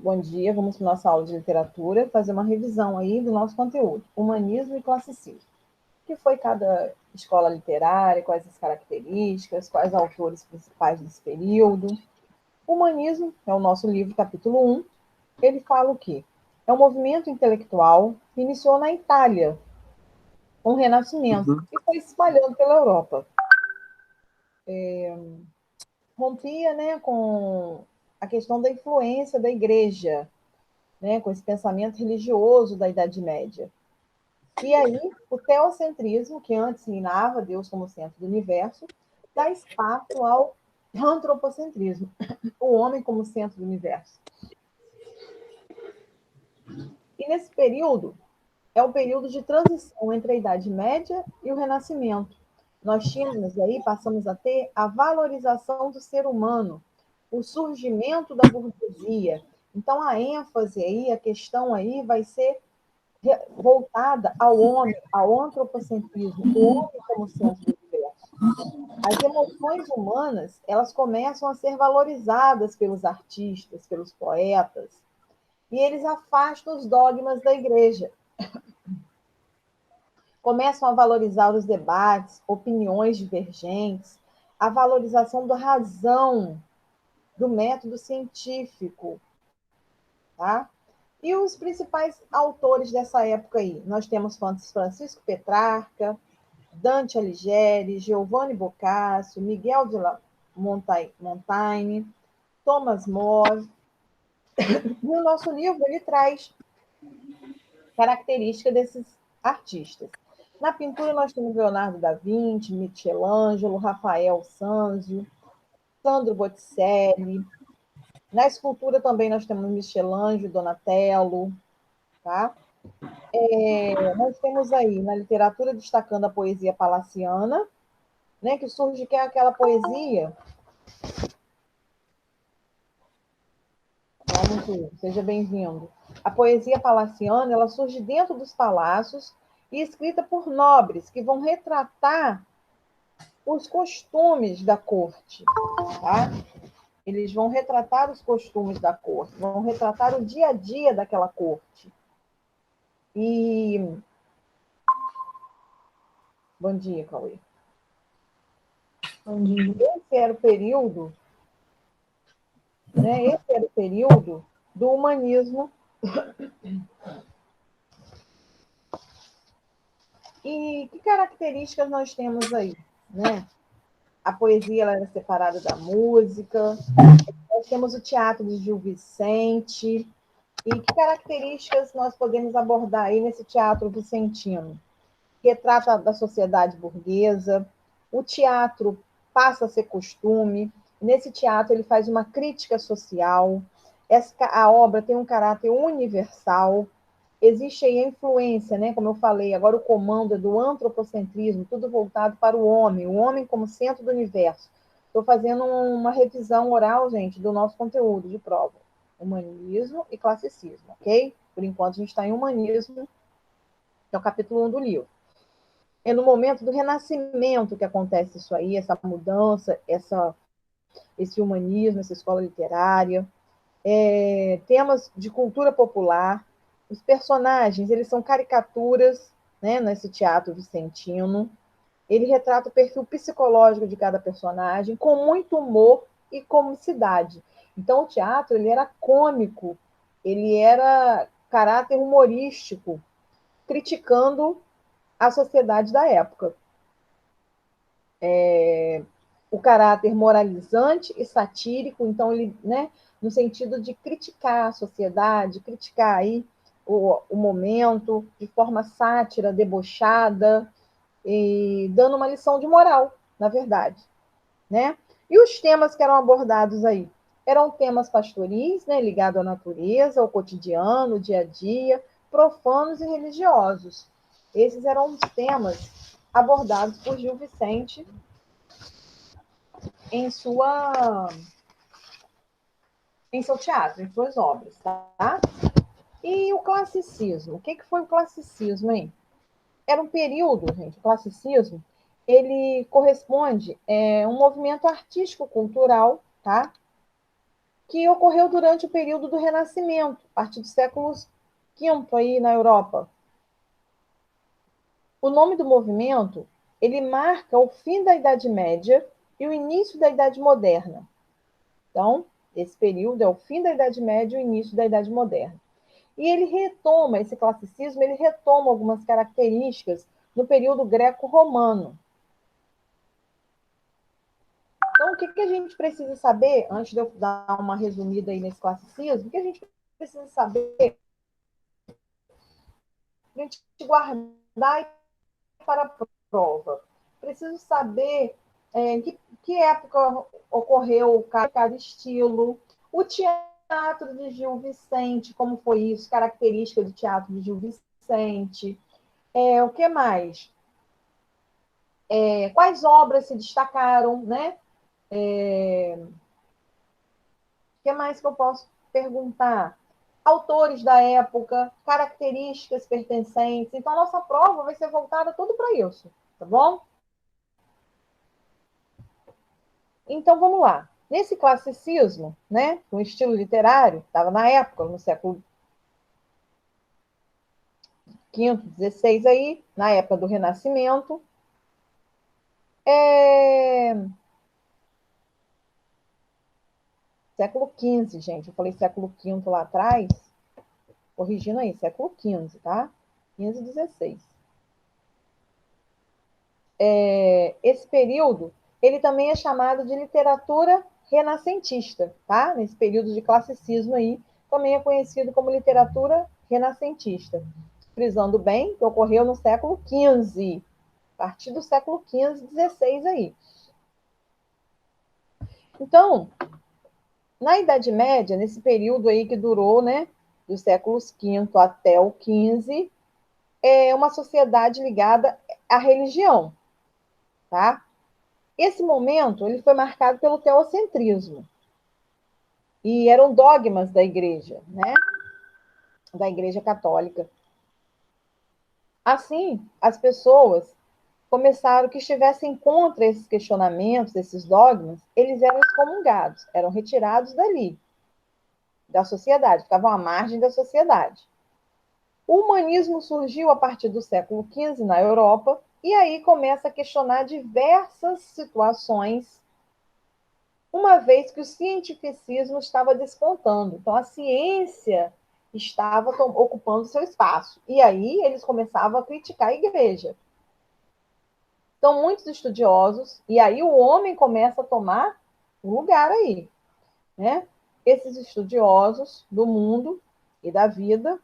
bom dia. Vamos para a nossa aula de literatura, fazer uma revisão aí do nosso conteúdo, humanismo e classicismo. O que foi cada escola literária, quais as características, quais autores principais desse período. O humanismo é o nosso livro, capítulo 1. Ele fala o quê? É um movimento intelectual que iniciou na Itália, com o Renascimento, Uhum. e foi espalhando pela Europa. Rompia, né, com a questão da influência da igreja, né, com esse pensamento religioso da Idade Média. E aí, o teocentrismo, que antes minava Deus como centro do universo, dá espaço ao antropocentrismo, o homem como centro do universo. E nesse período, é o período de transição entre a Idade Média e o Renascimento. Nós tínhamos aí, passamos a ter a valorização do ser humano, o surgimento da burguesia. Então, a ênfase aí, a questão aí vai ser voltada ao homem, ao antropocentrismo, o homem como centro do universo. As emoções humanas, elas começam a ser valorizadas pelos artistas, pelos poetas, e eles afastam os dogmas da igreja. Começam a valorizar os debates, opiniões divergentes, a valorização da razão, do método científico, tá? E os principais autores dessa época aí? Nós temos Francisco Petrarca, Dante Alighieri, Giovanni Boccaccio, Miguel de Montaigne, Thomas More. E o nosso livro ele traz características desses artistas. Na pintura nós temos Leonardo da Vinci, Michelangelo, Rafael Sanzio, Sandro Botticelli. Na escultura também nós temos Michelangelo, Donatello, tá? Nós temos aí na literatura destacando a poesia palaciana, né, que surge que é aquela poesia. Vamos, seja bem-vindo. A poesia palaciana, ela surge dentro dos palácios e escrita por nobres que vão retratar os costumes da corte, tá? Eles vão retratar os costumes da corte, vão retratar o dia a dia daquela corte. E bom dia, Cauê. Bom dia. Esse era o período, né? Esse era o período do humanismo. E que características nós temos aí, né? A poesia ela era separada da música. Nós temos o teatro de Gil Vicente. E que características nós podemos abordar aí nesse teatro vicentino? Retrata da sociedade burguesa. O teatro passa a ser costume. Nesse teatro ele faz uma crítica social. A obra tem um caráter universal. Existe aí a influência, né? Como eu falei, agora o comando é do antropocentrismo, tudo voltado para o homem como centro do universo. Estou fazendo uma revisão oral, gente, do nosso conteúdo de prova. Humanismo e classicismo, ok? Por enquanto a gente está em humanismo, que é o capítulo 1 do livro. É no momento do Renascimento que acontece isso aí, essa mudança, esse humanismo, essa escola literária. Temas de cultura popular. Os personagens, eles são caricaturas, né, nesse teatro vicentino. Ele retrata o perfil psicológico de cada personagem, com muito humor e comicidade. Então, o teatro ele era cômico, ele era caráter humorístico, criticando a sociedade da época. O caráter moralizante e satírico, então ele, né, no sentido de criticar a sociedade, criticar aí o momento de forma sátira, debochada, e dando uma lição de moral, na verdade, né? E os temas que eram abordados aí? Eram temas pastoris, né, ligados à natureza, ao cotidiano, ao dia a dia, profanos e religiosos. Esses eram os temas abordados por Gil Vicente em seu teatro, em suas obras, tá? E o classicismo? O que foi o classicismo, hein? Era um período, gente, o classicismo, ele corresponde um movimento artístico-cultural, tá? que ocorreu durante o período do Renascimento, a partir do século V aí na Europa. O nome do movimento, ele marca o fim da Idade Média e o início da Idade Moderna. Então, esse período é o fim da Idade Média e o início da Idade Moderna. E ele retoma, esse classicismo, ele retoma algumas características no período greco-romano. Então, o que a gente precisa saber, antes de eu dar uma resumida aí nesse classicismo, o que a gente precisa saber para a gente guardar para a prova? Preciso saber em que época ocorreu cada estilo, o teatro de Gil Vicente, como foi isso, característica do teatro de Gil Vicente, o que mais? Quais obras se destacaram, né? O que mais que eu posso perguntar? Autores da época, características pertencentes. Então, a nossa prova vai ser voltada tudo para isso, tá bom? Então, vamos lá. Nesse classicismo, né, um estilo literário, estava na época, no século V, XVI aí, na época do Renascimento. Século XV, gente. Eu falei século V lá atrás. Corrigindo aí, século XV, tá? 15 e 16. Esse período, ele também é chamado de literatura renascentista, tá? Nesse período de classicismo aí, também é conhecido como literatura renascentista. Frisando bem que ocorreu no século XV, a partir do século XV, XVI aí. Então, na Idade Média, nesse período aí que durou, né, dos séculos V até o XV, é uma sociedade ligada à religião, tá? Esse momento ele foi marcado pelo teocentrismo e eram dogmas da igreja, né? Da igreja católica. Assim, as pessoas começaram que estivessem contra esses questionamentos, esses dogmas, eles eram excomungados, eram retirados dali, da sociedade, ficavam à margem da sociedade. O humanismo surgiu a partir do século XV na Europa e aí começa a questionar diversas situações, uma vez que o cientificismo estava despontando. Então, a ciência estava ocupando seu espaço. E aí eles começavam a criticar a igreja. Então, muitos estudiosos, e aí o homem começa a tomar um lugar aí, né? Esses estudiosos do mundo e da vida,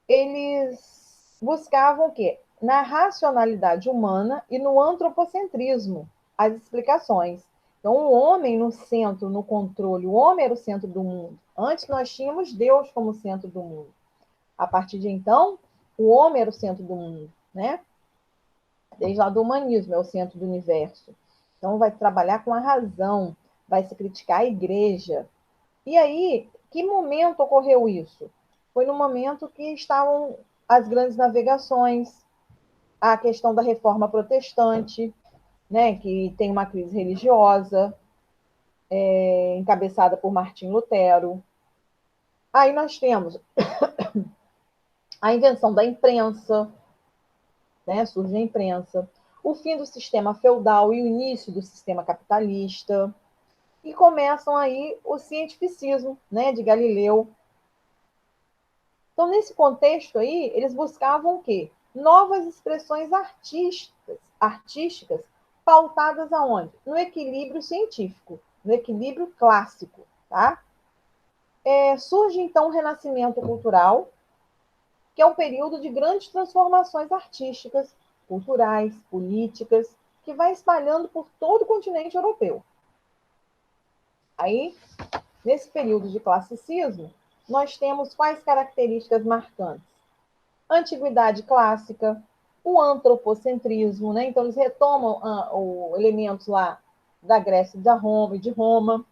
eles buscavam o quê? Na racionalidade humana e no antropocentrismo, as explicações. Então, o homem no centro, no controle, o homem era o centro do mundo. Antes nós tínhamos Deus como centro do mundo. A partir de então, o homem era o centro do mundo, né? Desde lá do humanismo, é o centro do universo. Então, vai trabalhar com a razão, vai se criticar a igreja. E aí, que momento ocorreu isso? Foi no momento que estavam as grandes navegações, a questão da reforma protestante, né, que tem uma crise religiosa, encabeçada por Martim Lutero. Aí nós temos a invenção da imprensa, né, surge a imprensa, o fim do sistema feudal e o início do sistema capitalista, e começam aí o cientificismo, né, de Galileu. Então, nesse contexto aí, eles buscavam o quê? Novas expressões artísticas pautadas aonde? No equilíbrio científico, no equilíbrio clássico, tá? Surge, então, o Renascimento Cultural, que é um período de grandes transformações artísticas, culturais, políticas, que vai espalhando por todo o continente europeu. Aí, nesse período de classicismo, nós temos quais características marcantes? Antiguidade clássica, o antropocentrismo, né? Então eles retomam elementos lá da Grécia e de Roma,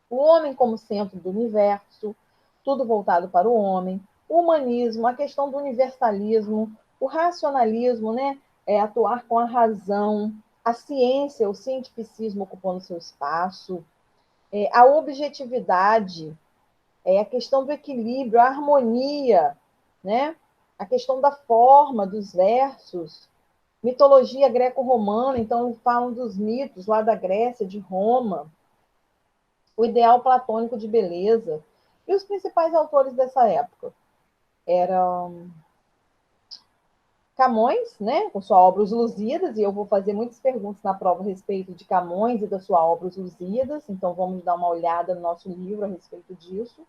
o homem como centro do universo, tudo voltado para o homem, o humanismo, a questão do universalismo, o racionalismo, né? Atuar com a razão, a ciência, o cientificismo ocupando seu espaço, A objetividade, a questão do equilíbrio, a harmonia, né? A questão da forma dos versos, mitologia greco-romana, então falam dos mitos lá da Grécia, de Roma, o ideal platônico de beleza. E os principais autores dessa época eram Camões, né, com sua obra Os Lusíadas, e eu vou fazer muitas perguntas na prova a respeito de Camões e da sua obra Os Lusíadas, então vamos dar uma olhada no nosso livro a respeito disso.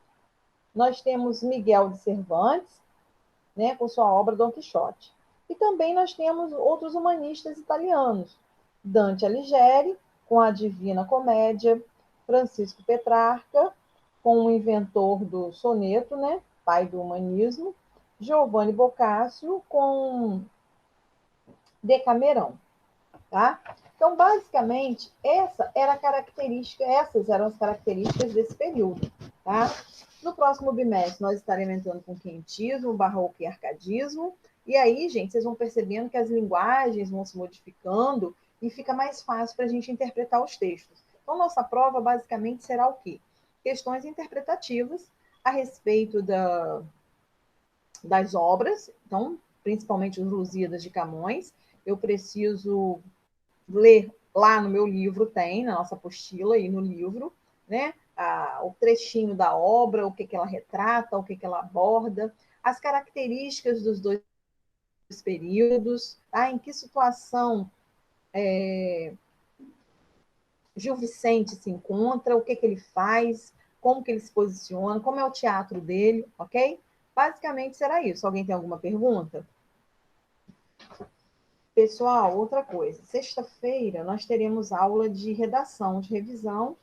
Nós temos Miguel de Cervantes, né, com sua obra Dom Quixote. E também nós temos outros humanistas italianos, Dante Alighieri, com a Divina Comédia, Francisco Petrarca, com o inventor do soneto, né, pai do humanismo, Giovanni Boccaccio, com Decamerão, tá? Então, basicamente, essas eram as características desse período, tá? No próximo bimestre, nós estaremos entrando com quentismo, barroco e arcadismo. E aí, gente, vocês vão percebendo que as linguagens vão se modificando e fica mais fácil para a gente interpretar os textos. Então, nossa prova basicamente será o quê? Questões interpretativas a respeito das obras, então, principalmente os Lusíadas de Camões. Eu preciso ler lá no meu livro, tem, na nossa apostila e no livro, né? O trechinho da obra, o que, que ela retrata, o que, que ela aborda, as características dos dois períodos, tá? Em que situação Gil Vicente se encontra, o que, que ele faz, como que ele se posiciona, como é o teatro dele, ok? Basicamente será isso. Alguém tem alguma pergunta? Pessoal, outra coisa. Sexta-feira nós teremos aula de redação, de revisão.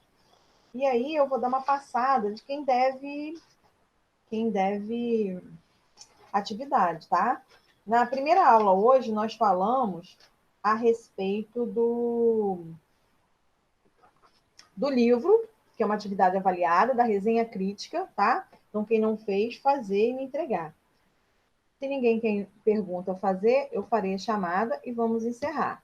E aí eu vou dar uma passada de quem deve atividade, tá? Na primeira aula hoje nós falamos a respeito do livro, que é uma atividade avaliada, da resenha crítica, tá? Então quem não fez, fazer e me entregar. Se ninguém tem pergunta a fazer, eu farei a chamada e vamos encerrar.